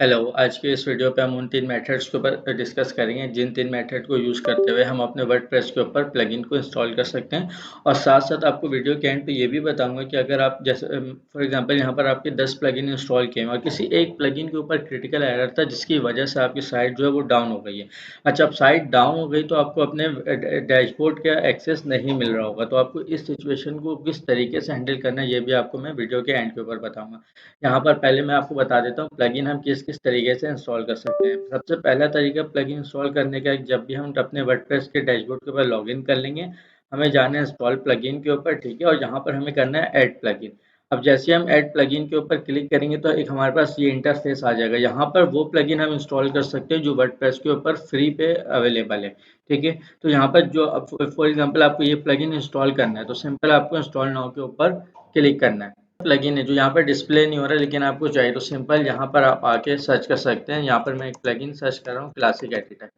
Hello, आज के इस वीडियो पे हम उन 3 मेथड्स के ऊपर डिस्कस करेंगे जिन 3 मेथड को यूज़ करते हुए हम अपने वर्डप्रेस के ऊपर प्लगइन को इंस्टॉल कर सकते हैं। और साथ-साथ आपको वीडियो के एंड पे ये भी बताऊँगा कि अगर आप जैसे फॉर एग्ज़ाम्पल यहाँ पर आपके 10 प्लगइन इंस्टॉल किए हैं और किसी एक प्लगइन के ऊपर क्रिटिकल एरर था जिसकी वजह से आपकी साइट जो है वो डाउन हो गई है। अच्छा, अब साइट डाउन हो गई तो आपको अपने डैशबोर्ड का एक्सेस नहीं मिल रहा होगा, तो आपको इस सिचुएशन को किस तरीके से हैंडल करना है ये भी आपको मैं वीडियो के एंड के ऊपर बताऊँगा। यहाँ पर पहले मैं आपको बता देता हूँ प्लगइन हम किस-किस तरीके से इंस्टॉल कर सकते हैं। सबसे पहला तरीका प्लगइन इंस्टॉल करने का है, जब भी हम अपने वर्डप्रेस के डैशबोर्ड के ऊपर लॉगिन कर लेंगे, हमें जाना है इंस्टॉल प्लगइन के ऊपर, ठीक है? और यहाँ पर हमें करना है ऐड प्लगइन। अब जैसे हम ऐड प्लगइन के ऊपर क्लिक करेंगे तो एक हमारे पास ये इंटरफेस आ जाएगा। यहाँ पर वो प्लगइन हम इंस्टॉल कर सकते हैं जो वर्डप्रेस के ऊपर फ्री पे अवेलेबल है, ठीक है? तो यहाँ पर जो अब फॉर एग्ज़ाम्पल आपको ये प्लगइन इंस्टॉल करना है, तो सिंपल आपको इंस्टॉल नाउ के ऊपर क्लिक करना है। प्लगइन है जो यहाँ पर डिस्प्ले नहीं हो रहा है, लेकिन आपको चाहिए तो सिंपल यहाँ पर आप आके सर्च कर सकते हैं। यहाँ पर मैं एक प्लगइन सर्च कर रहा हूँ, क्लासिक एडिटर।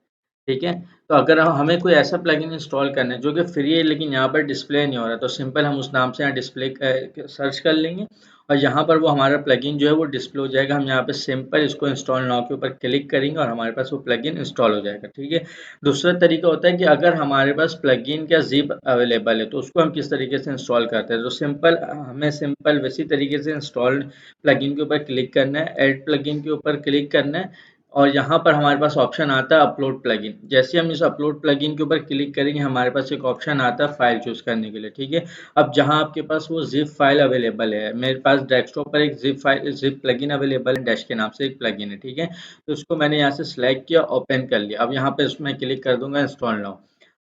ठीक है? तो अगर हमें कोई ऐसा प्लगइन इंस्टॉल करना है जो कि फ्री है लेकिन यहाँ पर डिस्प्ले नहीं हो रहा है, तो सिंपल हम उस नाम से यहाँ डिस्प्ले सर्च कर लेंगे और यहाँ पर वो हमारा प्लगइन जो है वो डिस्प्ले हो जाएगा। हम यहाँ पे सिंपल इसको इंस्टॉल नाउ के ऊपर क्लिक करेंगे और हमारे पास वो प्लगइन इंस्टॉल हो जाएगा, ठीक है? दूसरा तरीका होता है कि अगर हमारे पास प्लगइन का ज़िप अवेलेबल है तो उसको हम किस तरीके से इंस्टॉल करते हैं। तो सिंपल हमें सिंपल वैसी तरीके से इंस्टॉल प्लगइन के ऊपर क्लिक करना है, ऐड प्लगइन के ऊपर क्लिक करना है और यहाँ पर हमारे पास ऑप्शन आता है अपलोड प्लगइन। जैसे हम इस अपलोड प्लगइन के ऊपर क्लिक करेंगे, हमारे पास एक ऑप्शन आता है फाइल चूज़ करने के लिए, ठीक है? अब जहाँ आपके पास वो ज़िप फाइल अवेलेबल है, मेरे पास डेस्कटॉप पर एक ज़िप प्लगइन अवेलेबल है, डैश के नाम से एक प्लगइन है, ठीक है? तो उसको मैंने यहाँ से सिलेक्ट किया, ओपन कर लिया। अब यहाँ पे इसमें क्लिक कर दूँगा इंस्टॉल नाउ।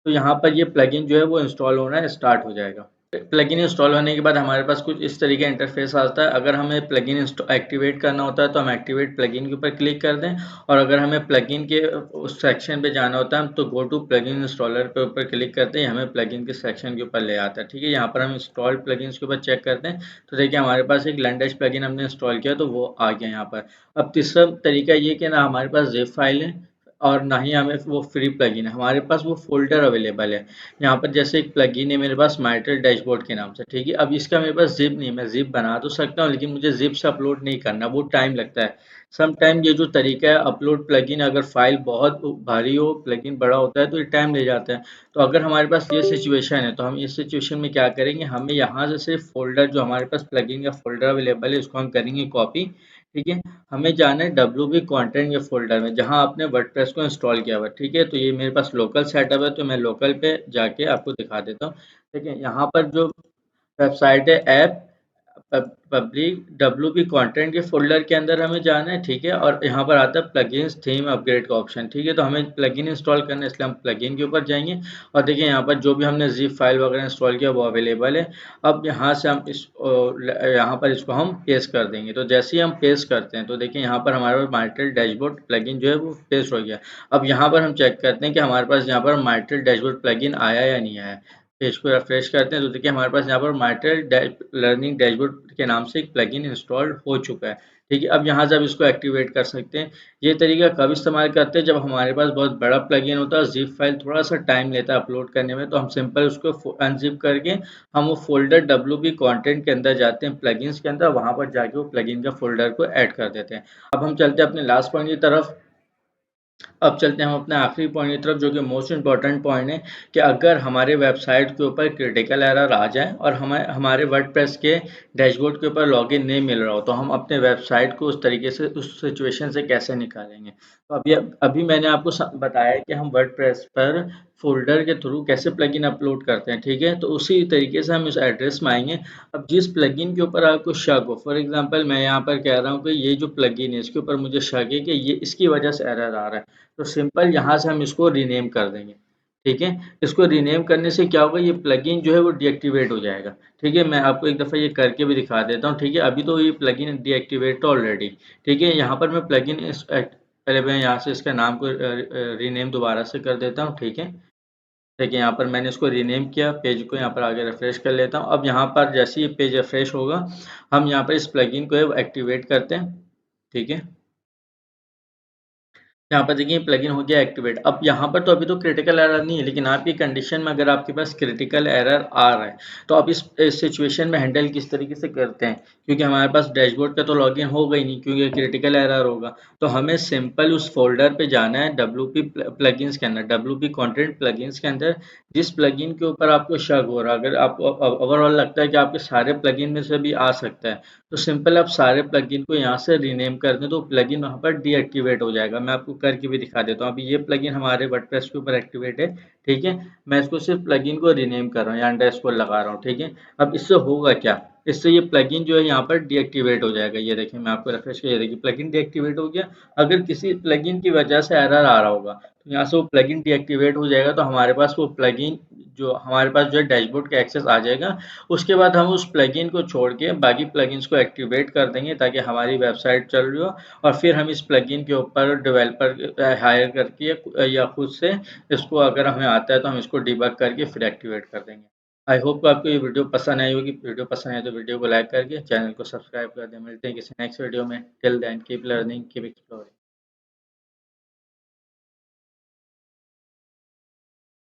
तो यहाँ पर ये प्लगइन जो है वो इंस्टॉल होना स्टार्ट हो जाएगा। प्लगइन इंस्टॉल होने के बाद हमारे पास कुछ इस तरीके का इंटरफेस आता है। अगर हमें प्लगइन एक्टिवेट करना होता है तो हम एक्टिवेट प्लगइन के ऊपर क्लिक कर दें और अगर हमें प्लगइन के उस सेक्शन पे जाना होता है तो गो टू प्लगइन इंस्टॉलर पे ऊपर क्लिक करते हैं, हमें प्लगइन के सेक्शन के ऊपर ले आता है, ठीक है? यहाँ पर हम इंस्टॉल प्लगइन्स के ऊपर चेक करते हैं तो देखिए हमारे पास एक लैंडैश प्लगइन हमने इंस्टॉल किया तो वो आ गया यहाँ पर। अब तीसरा तरीका ये कि ना हमारे पास ज़िप फाइल है और ना ही हमें वो फ्री प्लगइन है, हमारे पास वो फ़ोल्डर अवेलेबल है। यहाँ पर जैसे एक प्लगइन है मेरे पास माइटल डैशबोर्ड के नाम से, ठीक है? अब इसका मेरे पास ज़िप नहीं है, मैं ज़िप बना तो सकता हूँ लेकिन मुझे ज़िप से अपलोड नहीं करना, वो टाइम लगता है। सम टाइम ये जो तरीका है अपलोड प्लगइन, अगर फ़ाइल बहुत भारी हो, प्लगइन बड़ा होता है तो ये टाइम ले जाता है। तो अगर हमारे पास ये सिचुएशन है तो हम इस सिचुएशन में क्या करेंगे, हमें यहाँ से सिर्फ़ फ़ोल्डर जो हमारे पास प्लगइन का फ़ोल्डर अवेलेबल है इसको हम करेंगे कॉपी, ठीक है? हमें जाना है डब्ल्यूबी कंटेंट के फ़ोल्डर में जहाँ आपने वर्डप्रेस को इंस्टॉल किया हुआ है, ठीक है? तो ये मेरे पास लोकल सेटअप है तो मैं लोकल पे जाके आपको दिखा देता हूँ। देखिए यहाँ पर जो वेबसाइट है ऐप पब्लिक डब्ल्यूपी कंटेंट के फ़ोल्डर के अंदर हमें जाना है, ठीक है? और यहाँ पर आता है प्लगइन्स थीम अपग्रेड का ऑप्शन, ठीक है? तो हमें प्लगइन इंस्टॉल करना है इसलिए हम प्लगइन के ऊपर जाएँगे और देखिए यहाँ पर जो भी हमने ज़िप फाइल वगैरह इंस्टॉल किया वो अवेलेबल है। अब यहाँ से हम यहाँ पर इसको हम पेस्ट कर देंगे। तो जैसे ही हम पेस्ट करते हैं तो देखिए यहाँ पर हमारे पास माइटल डैशबोर्ड प्लगइन जो है वो पेस्ट हो गया। अब यहाँ पर हम चेक करते हैं कि हमारे पास यहाँ पर माइटल डैशबोर्ड प्लगइन आया या नहीं आया। पेज को रिफ्रेश करते हैं तो देखिए हमारे पास यहाँ पर माइटल लर्निंग डैशबोर्ड के नाम से एक प्लगइन इंस्टॉल्ड हो चुका है, ठीक है? अब यहाँ से आप इसको एक्टिवेट कर सकते हैं। ये तरीका कब इस्तेमाल करते हैं, जब हमारे पास बहुत बड़ा प्लगइन होता है, ज़िप फाइल थोड़ा सा टाइम लेता है अपलोड करने में, तो हम सिंपल उसको अनज़िप करके हम वो फ़ोल्डर डब्ल्यूबी कंटेंट के अंदर जाते हैं, प्लगइन्स के अंदर, वहाँ पर जाके वो प्लगइन का फ़ोल्डर को ऐड कर देते हैं। अब हम चलते हैं अपने लास्ट पॉइंट की तरफ। अब चलते हैं हम अपने आखिरी पॉइंट की तरफ जो कि मोस्ट इम्पोर्टेंट पॉइंट है कि अगर हमारे वेबसाइट के ऊपर क्रिटिकल एरर आ जाए और हमें हमारे वर्डप्रेस के डैशबोर्ड के ऊपर लॉगिन नहीं मिल रहा हो तो हम अपने वेबसाइट को उस तरीके से उस सिचुएशन से कैसे निकालेंगे। तो अभी अभी मैंने आपको बताया कि हम वर्डप्रेस पर फ़ोल्डर के थ्रू कैसे प्लगइन अपलोड करते हैं, ठीक है? तो उसी तरीके से हम इस एड्रेस में आएँगे। अब जिस प्लगइन के ऊपर आपको शक हो, फॉर एग्ज़ाम्पल मैं यहाँ पर कह रहा हूँ कि ये जो प्लगइन है इसके ऊपर मुझे शक है कि ये इसकी वजह से एरर आ रहा है। तो सिंपल यहाँ से हम इसको रीनेम कर देंगे, ठीक है? इसको रीनेम करने से क्या होगा, ये प्लगइन जो है वो डीएक्टिवेट हो जाएगा, ठीक है? मैं आपको एक दफ़ा ये करके भी दिखा देता हूँ, ठीक है? अभी तो ये प्लगइन डीएक्टिवेट है ऑलरेडी, ठीक है? यहाँ पर मैं प्लगइन पहले मैं यहाँ से इसका नाम को रीनेम दोबारा से कर देता हूँ, ठीक है? देखिए यहाँ पर मैंने इसको रीनेम किया, पेज को यहाँ पर आगे रिफ्रेश कर लेता हूँ। अब यहाँ पर जैसे ही पेज रिफ्रेश होगा, हम यहाँ पर इस प्लगइन को एक्टिवेट करते हैं, ठीक है? यहाँ पर देखिए प्लगइन हो गया एक्टिवेट। अब यहाँ पर तो अभी तो क्रिटिकल एरर नहीं है, लेकिन आपकी कंडीशन में अगर आपके पास क्रिटिकल एरर आ रहा है तो आप इस सिचुएशन में हैंडल किस तरीके से करते हैं, क्योंकि हमारे पास डैशबोर्ड का तो लॉगिन होगा ही नहीं क्योंकि क्रिटिकल एरर होगा। तो हमें सिंपल उस फोल्डर पे जाना है WP प्लगइन्स के अंदर, WP कंटेंट प्लगइन्स के अंदर। जिस प्लगइन के ऊपर आपको शक हो रहा है, अगर आपको ओवरऑल लगता है कि आपके सारे प्लगइन में से भी आ सकता है, तो सिंपल आप सारे प्लगइन को यहाँ से रीनेम कर दें तो प्लगइन वहाँ पर डीएक्टिवेट हो जाएगा। मैं आपको करके भी दिखा देता हूँ। अभी ये प्लगइन हमारे वर्डप्रेस के ऊपर एक्टिवेट है, ठीक है। मैं इसको सिर्फ प्लगइन को रीनेम कर रहा हूँ, यहाँ अंडरस्कोर लगा रहा हूँ, ठीक है। अब इससे होगा क्या, इससे ये प्लगइन जो है यहाँ पर डीएक्टिवेट हो जाएगा। ये देखिए मैं आपको रिफ्रेश कर, ये देखिए प्लगइन डीएक्टिवेट हो गया। अगर किसी प्लगइन की वजह से एरर आ रहा होगा तो यहाँ से वो प्लगइन डीएक्टिवेट हो जाएगा, तो हमारे पास वो प्लगइन जो हमारे पास जो है डैशबोर्ड का एक्सेस आ जाएगा। उसके बाद हम उस प्लगइन को छोड़ के बाकी प्लगइन्स को एक्टिवेट कर देंगे ताकि हमारी वेबसाइट चल रही हो, और फिर हम इस प्लगइन के ऊपर डेवलपर हायर करके या खुद से इसको अगर हमें आता है तो हम इसको डिबग करके फिर एक्टिवेट कर देंगे। आई होप आपको ये वीडियो पसंद आई होगी। वीडियो पसंद आए तो वीडियो को लाइक करके चैनल को सब्सक्राइब कर दें। मिलते हैं किसी नेक्स्ट वीडियो में। Till then keep learning, keep exploring.